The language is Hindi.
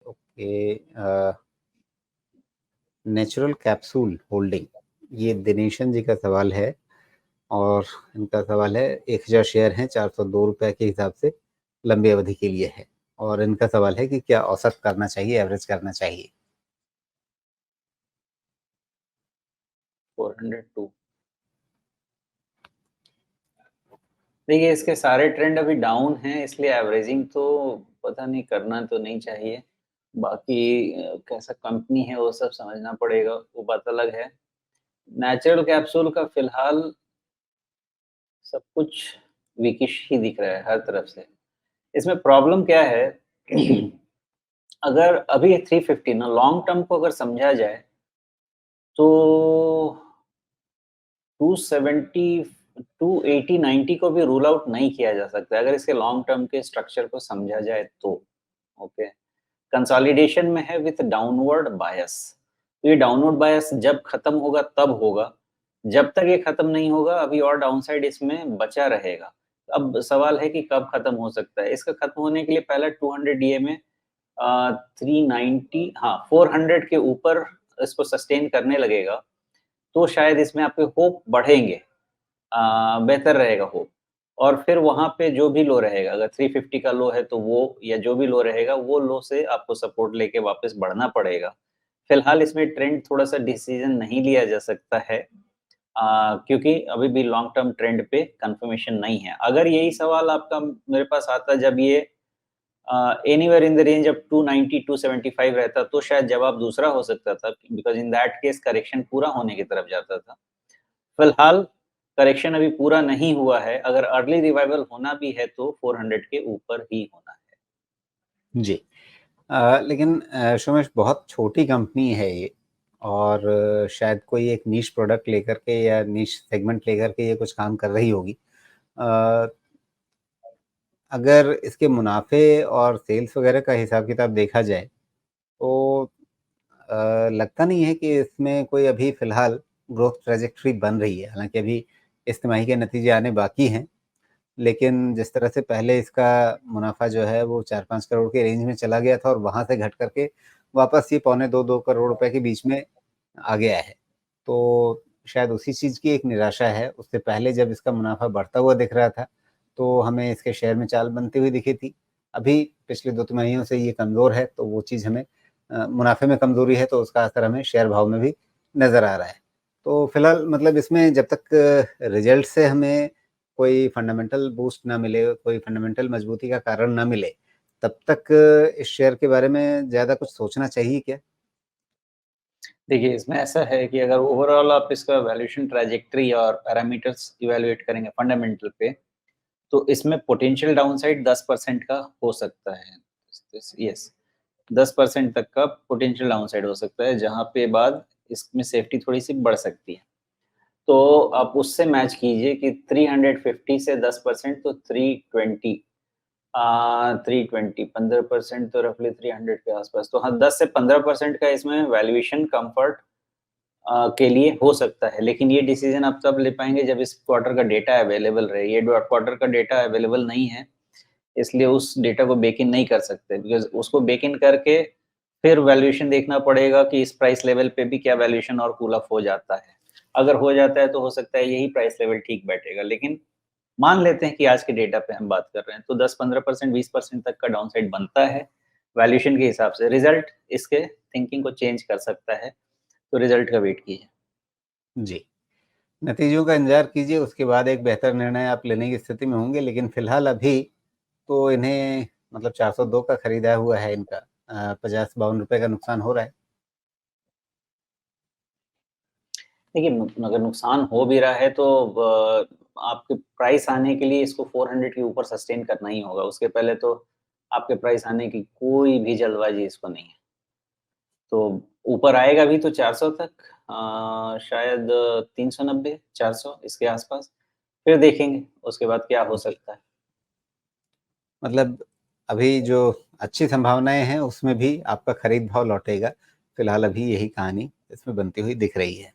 ओके, नेचुरल कैप्सूल होल्डिंग, ये दिनेशन जी का सवाल है। और इनका सवाल है 1000 शेयर हैं, 402 रुपए के हिसाब से लंबी अवधि के लिए है। और इनका सवाल है कि क्या औसत करना चाहिए, एवरेज करना चाहिए? 402। देखिए इसके सारे ट्रेंड अभी डाउन हैं, इसलिए एवरेजिंग तो पता नहीं, करना तो नहीं चाहिए। बाकी कैसा कंपनी है वो सब समझना पड़ेगा, वो बात अलग है। नेचुरल कैप्सूल का फिलहाल सब कुछ वीकिश ही दिख रहा है हर तरफ से। इसमें प्रॉब्लम क्या है अगर अभी 350 ना, लॉन्ग टर्म को अगर समझा जाए तो 270 280 90 को भी रूल आउट नहीं किया जा सकता अगर इसके लॉन्ग टर्म के स्ट्रक्चर को समझा जाए तो। ओके, कंसोलिडेशन में है विथ डाउनवर्ड बायस। तो ये डाउनवर्ड बायस जब खत्म होगा तब होगा, जब तक ये खत्म नहीं होगा अभी और डाउनसाइड इसमें बचा रहेगा। अब सवाल है कि कब खत्म हो सकता है। इसका खत्म होने के लिए पहला 200 DMA 390, हाँ 400 के ऊपर इसको सस्टेन करने लगेगा तो शायद इसमें आपके होप बढ़ेंगे, बेहतर रहेगा होप। और फिर वहाँ पे जो भी लो रहेगा, अगर 350 का लो है तो वो, या जो भी लो रहेगा वो लो से आपको सपोर्ट लेके वापस बढ़ना पड़ेगा। फिलहाल इसमें ट्रेंड थोड़ा-सा डिसीजन नहीं लिया जा सकता है, क्योंकि अभी भी लॉन्ग टर्म ट्रेंड पे कंफर्मेशन नहीं है। अगर यही सवाल आपका मेरे पास आता जब ये anywhere in the range of 290 275 रहता तो शायद जवाब दूसरा हो सकता था, because in that case correction पूरा होने की तरफ जाता था। फिलहाल करेक्शन अभी पूरा नहीं हुआ है, अगर अर्ली रिवाइवल होना भी है तो 400 के ऊपर ही होना है। जी। लेकिन सोमेश, बहुत छोटी कंपनी है ये, और शायद कोई एक नीश प्रोडक्ट लेकर के या नीश सेगमेंट लेकर के ये कुछ काम कर रही होगी। अगर इसके मुनाफे और सेल्स वगैरह का हिसाब किताब देखा जाए तो लगता नहीं है कि इसमें कोई अभी फ़िलहाल ग्रोथ ट्रैजेक्टरी बन रही है। हालाँकि अभी इस तिमाही के नतीजे आने बाकी हैं, लेकिन जिस तरह से पहले इसका मुनाफ़ा जो है वो 4-5 करोड़ के रेंज में चला गया था और वहाँ से घट करके वापस ये पौने 2 करोड़ रुपए के बीच में आ गया है। तो शायद उसी चीज़ की एक निराशा है। उससे पहले जब इसका मुनाफ़ा बढ़ता हुआ दिख रहा था, तो हमें इसके शेयर में चाल बनती हुई दिखी थी। अभी पिछले 2 तिमाहियों से ये कमज़ोर है, तो वो चीज़ हमें मुनाफ़े में कमज़ोरी है, तो उसका असर हमें शेयर भाव में भी नज़र आ रहा है। तो फिलहाल मतलब इसमें जब तक रिज़ल्ट से हमें कोई फंडामेंटल बूस्ट ना मिले, कोई फंडामेंटल मजबूती का कारण ना मिले, तब तक इस शेयर के बारे में ज़्यादा कुछ सोचना चाहिए क्या? देखिए, इसमें ऐसा है कि अगर ओवरऑल आप इसका वैल्यूएशन ट्रैजेक्टरी और पैरामीटर्स इवैल्यूएट करेंगे फंडामेंटल पे, तो इसमें पोटेंशियल डाउनसाइड 10% का हो सकता है। यस, 10% तक का पोटेंशियल डाउनसाइड हो सकता है, जहाँ पे बाद इसमें सेफ्टी थोड़ी-सी बढ़ सकती है। तो आप उससे मैच कीजिए कि 350 से 10% तो 320, 320 15% तो रफली 300 के आसपास। तो हाँ, 10 से 15% का इसमें वैल्यूएशन कम्फर्ट के लिए हो सकता है। लेकिन ये डिसीजन आप तब ले पाएँगे जब इस क्वार्टर का डेटा अवेलेबल रहे। ये क्वार्टर का डेटा अवेलेबल नहीं है, इसलिए उस डेटा को बेक इन नहीं कर सकते, बिकॉज़ उसको बेक इन करके फिर वैल्यूएशन देखना पड़ेगा कि इस प्राइस लेवल पे भी क्या वैल्यूएशन और कूल ऑफ हो जाता है। अगर हो जाता है तो हो सकता है यही प्राइस लेवल ठीक बैठेगा, लेकिन मान लेते हैं कि आज के डेटा पे हम बात कर रहे हैं, तो 10-15% 20% तक का डाउनसाइड बनता है वैल्यूएशन के हिसाब से। रिज़ल्ट इसके थिंकिंग को चेंज कर सकता है, तो रिज़ल्ट का वेट कीजिए। जी। नतीजों का इंतज़ार कीजिए, उसके बाद एक बेहतर निर्णय आप लेने की स्थिति में होंगे, लेकिन फ़िलहाल अभी तो इन्हें मतलब 402 का खरीदा हुआ है इनका, 50-52 रुपए का नुकसान हो रहा है। देखिए, अगर नुकसान हो भी रहा है तो आपके प्राइस आने के लिए इसको 400 के ऊपर सस्टेन करना ही होगा। उसके पहले तो आपके प्राइस आने की कोई भी जल्दबाज़ी इसको नहीं है। तो ऊपर आएगा भी तो 400 तक, शायद 390, 400 इसके आस-पास। फिर देखेंगे उसके बाद क्या हो जी। सकता है। मतलब अभी जो अच्छी संभावनाएँ हैं, उसमें भी आपका खरीद भाव लौटेगा। फ़िलहाल अभी यही कहानी इसमें बनती हुई दिख रही है।